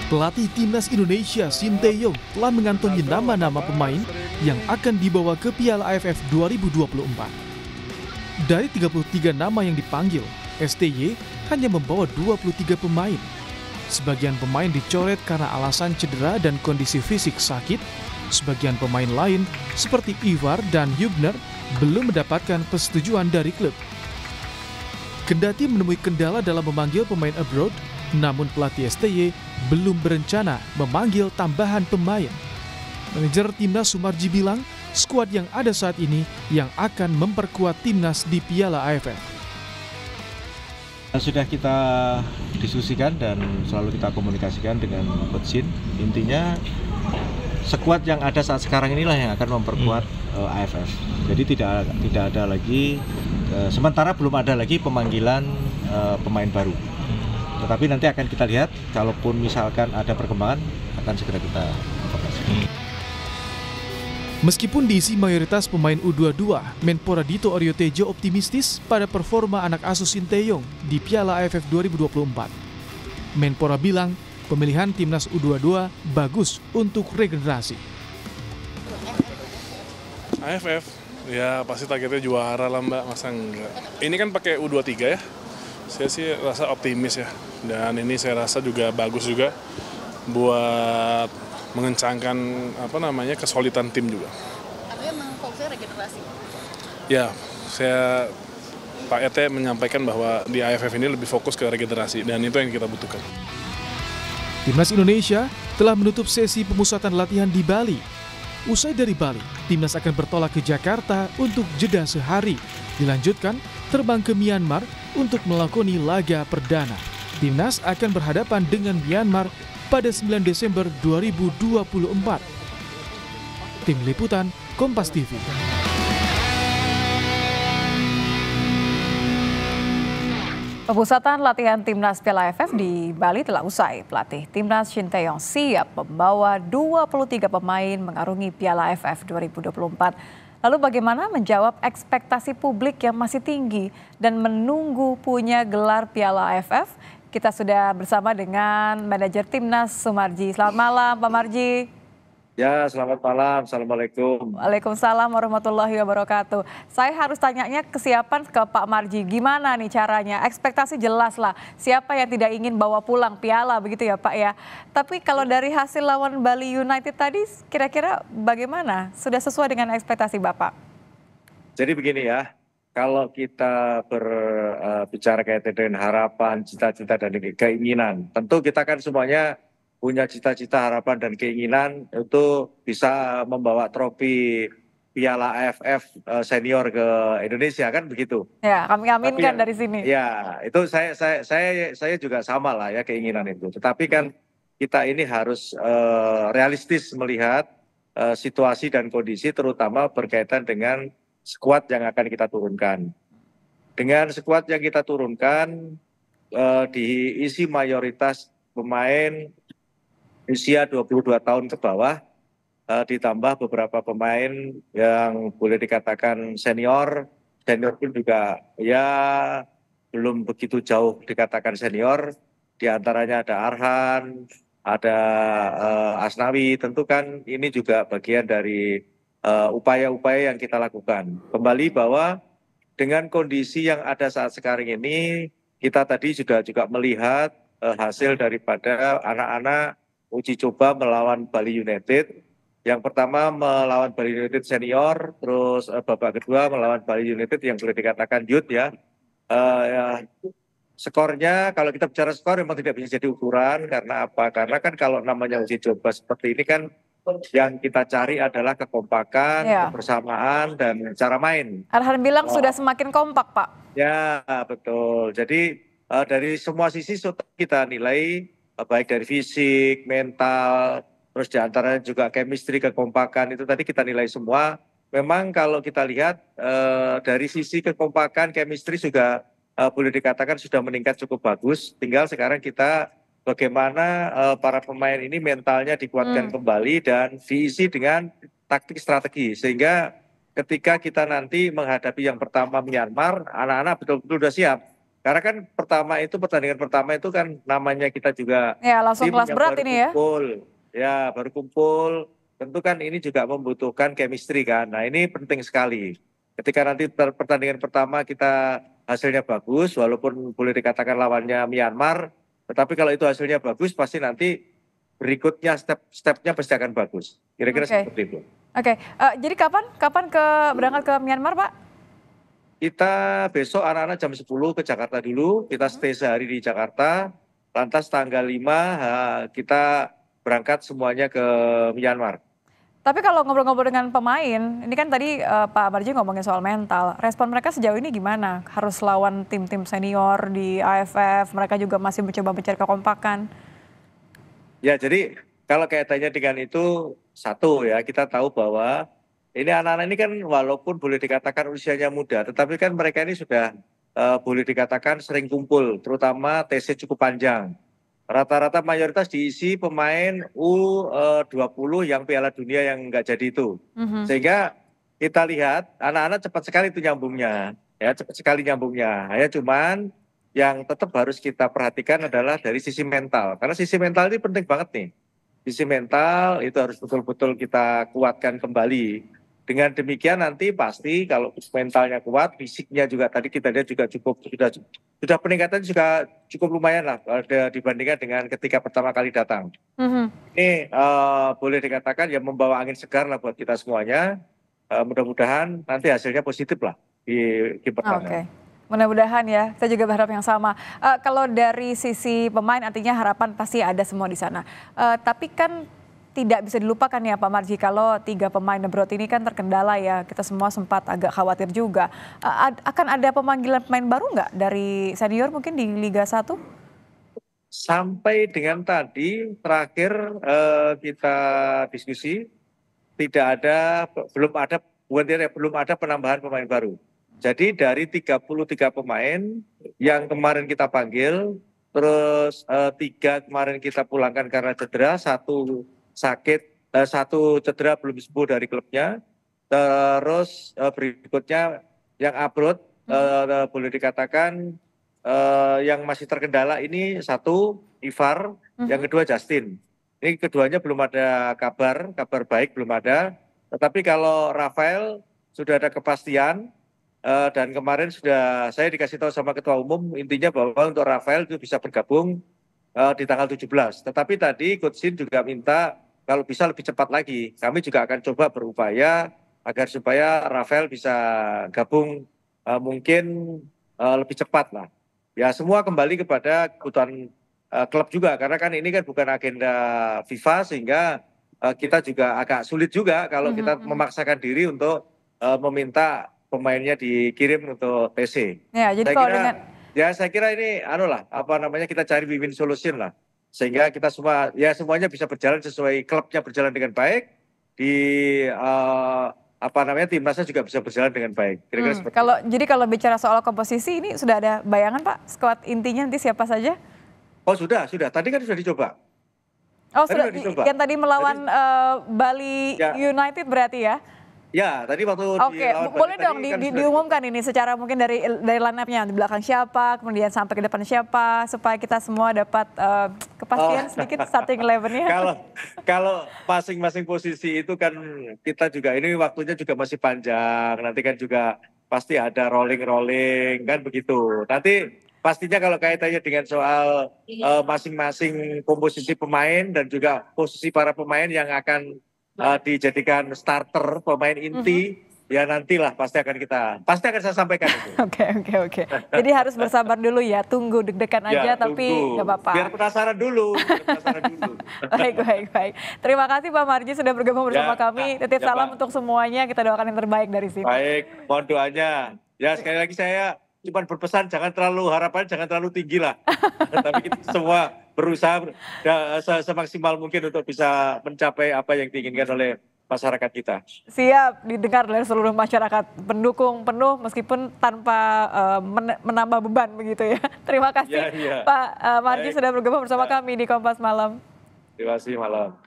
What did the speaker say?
Pelatih Timnas Indonesia Sinteyong telah mengantongi nama-nama pemain yang akan dibawa ke Piala AFF 2024. Dari 33 nama yang dipanggil, STY hanya membawa 23 pemain. Sebagian pemain dicoret karena alasan cedera dan kondisi fisik sakit. Sebagian pemain lain seperti Ivar dan Hübner belum mendapatkan persetujuan dari klub. Kendati menemui kendala dalam memanggil pemain abroad, namun pelatih STY belum berencana memanggil tambahan pemain. Manajer Timnas Sumarji bilang, skuad yang ada saat ini yang akan memperkuat Timnas di Piala AFF. Sudah kita diskusikan dan selalu kita komunikasikan dengan Coach Shin. Intinya skuad yang ada saat sekarang inilah yang akan memperkuat AFF. Jadi tidak ada lagi, sementara belum ada lagi pemanggilan pemain baru. Tetapi nanti akan kita lihat, kalaupun misalkan ada perkembangan, akan segera kita informasikan. Meskipun diisi mayoritas pemain U22, Menpora Dito Aryo Tejo optimistis pada performa anak asuh Sinteyong di Piala AFF 2024. Menpora bilang, pemilihan Timnas U22 bagus untuk regenerasi. AFF, ya pasti targetnya juara lah Mbak, masa enggak. Ini kan pakai U23 ya. Saya sih rasa optimis ya, dan ini saya rasa juga bagus juga buat mengencangkan kesolidan tim juga. Artinya memang fokusnya regenerasi? Ya, Pak Ete menyampaikan bahwa di AFF ini lebih fokus ke regenerasi, dan itu yang kita butuhkan. Timnas Indonesia telah menutup sesi pemusatan latihan di Bali. Usai dari Bali, Timnas akan bertolak ke Jakarta untuk jeda sehari. Dilanjutkan terbang ke Myanmar untuk melakoni laga perdana. Timnas akan berhadapan dengan Myanmar pada 9 Desember 2024. Tim Liputan Kompas TV. Pemusatan latihan Timnas Piala AFF di Bali telah usai. Pelatih Timnas Sinteyong siap membawa 23 pemain mengarungi Piala AFF 2024. Lalu bagaimana menjawab ekspektasi publik yang masih tinggi dan menunggu punya gelar Piala AFF? Kita sudah bersama dengan manajer Timnas Sumarji. Selamat malam Pak Marji. Ya, selamat malam. Assalamualaikum. Waalaikumsalam warahmatullahi wabarakatuh. Saya harus tanyanya kesiapan ke Pak Marji. Gimana nih caranya? Ekspektasi jelas lah. Siapa yang tidak ingin bawa pulang piala begitu ya Pak ya. Tapi kalau dari hasil lawan Bali United tadi kira-kira bagaimana? Sudah sesuai dengan ekspektasi Bapak? Jadi begini ya, kalau kita berbicara kaitan dengan harapan, cita-cita dan keinginan, tentu kita kan semuanya punya cita-cita, harapan, dan keinginan itu bisa membawa trofi Piala AFF senior ke Indonesia, kan begitu? Ya, kami aminkan dari sini. Ya, itu saya juga sama lah ya keinginan itu. Tetapi kan kita ini harus realistis melihat situasi dan kondisi, terutama berkaitan dengan skuad yang akan kita turunkan. Dengan skuad yang kita turunkan diisi mayoritas pemain usia 22 tahun ke bawah, ditambah beberapa pemain yang boleh dikatakan senior pun juga ya belum begitu jauh dikatakan senior. Di antaranya ada Arhan, ada Asnawi. Tentu kan ini juga bagian dari upaya-upaya yang kita lakukan. Kembali bahwa dengan kondisi yang ada saat sekarang ini, kita tadi juga melihat hasil daripada anak-anak uji coba melawan Bali United. Yang pertama melawan Bali United senior, terus babak kedua melawan Bali United yang boleh dikatakan youth ya. Skornya, kalau kita bicara skor memang tidak bisa jadi ukuran. Karena apa? Karena kan kalau namanya uji coba seperti ini kan yang kita cari adalah kekompakan, kebersamaan, dan cara main. Arhan bilang sudah semakin kompak Pak. Ya betul, jadi dari semua sisi kita nilai, baik dari fisik, mental, terus diantaranya juga chemistry, kekompakan, itu tadi kita nilai semua. Memang kalau kita lihat dari sisi kekompakan, chemistry juga boleh dikatakan sudah meningkat cukup bagus. Tinggal sekarang kita bagaimana para pemain ini mentalnya dikuatkan kembali dan diisi dengan taktik strategi. Sehingga ketika kita nanti menghadapi yang pertama Myanmar, anak-anak betul-betul sudah siap. Karena kan pertandingan pertama itu kan namanya kita juga Ya, langsung tim kelas yang berat baru ini ya. kumpul, ya baru kumpul. Tentu kan ini juga membutuhkan chemistry kan. Nah ini penting sekali. Ketika nanti pertandingan pertama kita hasilnya bagus, walaupun boleh dikatakan lawannya Myanmar, tetapi kalau itu hasilnya bagus, pasti nanti berikutnya step-stepnya pasti akan bagus. Kira-kira Oke. seperti itu. Oke, jadi kapan berangkat ke Myanmar, Pak? Kita besok anak-anak jam 10 ke Jakarta dulu, kita stay sehari di Jakarta, lantas tanggal 5 kita berangkat semuanya ke Myanmar. Tapi kalau ngobrol-ngobrol dengan pemain, ini kan tadi Pak Marji ngomongin soal mental. Respon mereka sejauh ini gimana? Harus lawan tim-tim senior di AFF, mereka juga masih mencoba mencari kekompakan. Ya, jadi kalau kaitannya dengan itu, satu ya, kita tahu bahwa ini anak-anak ini kan walaupun boleh dikatakan usianya muda, tetapi kan mereka ini sudah boleh dikatakan sering kumpul, terutama TC cukup panjang. Rata-rata mayoritas diisi pemain U20 yang Piala Dunia yang nggak jadi itu. Sehingga kita lihat anak-anak cepat sekali itu nyambungnya, ya cepat sekali nyambungnya. Hanya cuman yang tetap harus kita perhatikan adalah dari sisi mental, karena sisi mental ini penting banget nih. Sisi mental itu harus betul-betul kita kuatkan kembali. Dengan demikian nanti pasti kalau mentalnya kuat, fisiknya juga tadi kita lihat juga sudah peningkatan juga cukup lumayan lah dibandingkan dengan ketika pertama kali datang. Ini boleh dikatakan ya membawa angin segar lah buat kita semuanya. Mudah-mudahan nanti hasilnya positif lah di pertandingan. Oke. Mudah-mudahan ya, saya juga berharap yang sama. Kalau dari sisi pemain artinya harapan pasti ada semua di sana. Tapi kan tidak bisa dilupakan ya Pak Marji, kalau 3 pemain abroad ini kan terkendala ya, kita semua sempat agak khawatir juga. Akan ada pemanggilan pemain baru nggak dari senior mungkin di Liga 1? Sampai dengan tadi terakhir kita diskusi, belum ada penambahan pemain baru. Jadi dari 33 pemain yang kemarin kita panggil, terus 3 kemarin kita pulangkan karena cedera, 1 sakit, 1 cedera belum sembuh dari klubnya. Terus berikutnya yang abroad boleh dikatakan yang masih terkendala ini 1 Ivar, yang kedua Justin. Ini keduanya belum ada kabar baik belum ada. Tetapi kalau Rafael sudah ada kepastian dan kemarin sudah saya dikasih tahu sama Ketua Umum intinya bahwa untuk Rafael itu bisa bergabung di tanggal 17. Tetapi tadi Coach Shin juga minta kalau bisa lebih cepat lagi. Kami juga akan coba berupaya agar supaya Rafael bisa gabung mungkin lebih cepat lah. Ya semua kembali kepada kebutuhan klub juga, karena kan ini kan bukan agenda FIFA, sehingga kita juga agak sulit juga kalau kita memaksakan diri untuk meminta pemainnya dikirim untuk TC. Ya, jadi kalau saya kira ini kita cari win-win solution lah. Sehingga kita semuanya bisa berjalan sesuai, klubnya berjalan dengan baik, di timnasnya juga bisa berjalan dengan baik. Kira-kira seperti itu. Jadi kalau bicara soal komposisi ini sudah ada bayangan Pak, skuad intinya nanti siapa saja? Oh sudah. Tadi kan sudah dicoba. Oh sudah dicoba. Yang tadi melawan Bali United berarti ya? Ya, tadi waktu boleh dong diumumkan ini secara mungkin dari line up-nya, di belakang siapa, kemudian sampai ke depan siapa, supaya kita semua dapat kepastian sedikit starting 11-nya. Kalau masing-masing posisi itu kan kita juga ini waktunya juga masih panjang, nanti kan juga pasti ada rolling kan begitu. Nanti pastinya kalau kaitannya dengan soal masing-masing komposisi pemain dan juga posisi para pemain yang akan dijadikan starter pemain inti, ya nantilah pasti akan saya sampaikan itu. Oke. Jadi harus bersabar dulu ya, tunggu deg-degan aja tapi nggak apa-apa. Biar penasaran dulu. Baik. Terima kasih Pak Marji sudah bergabung bersama kami. Titip salam untuk semuanya, kita doakan yang terbaik dari sini. Baik, mohon doanya. Ya sekali lagi saya cuma berpesan harapannya jangan terlalu tinggi lah. Tapi kita semua berusaha semaksimal mungkin untuk bisa mencapai apa yang diinginkan oleh masyarakat kita. Siap didengar oleh seluruh masyarakat, pendukung penuh meskipun tanpa menambah beban begitu ya. Terima kasih Pak Marji sudah bergabung bersama kami di Kompas Malam. Terima kasih malam.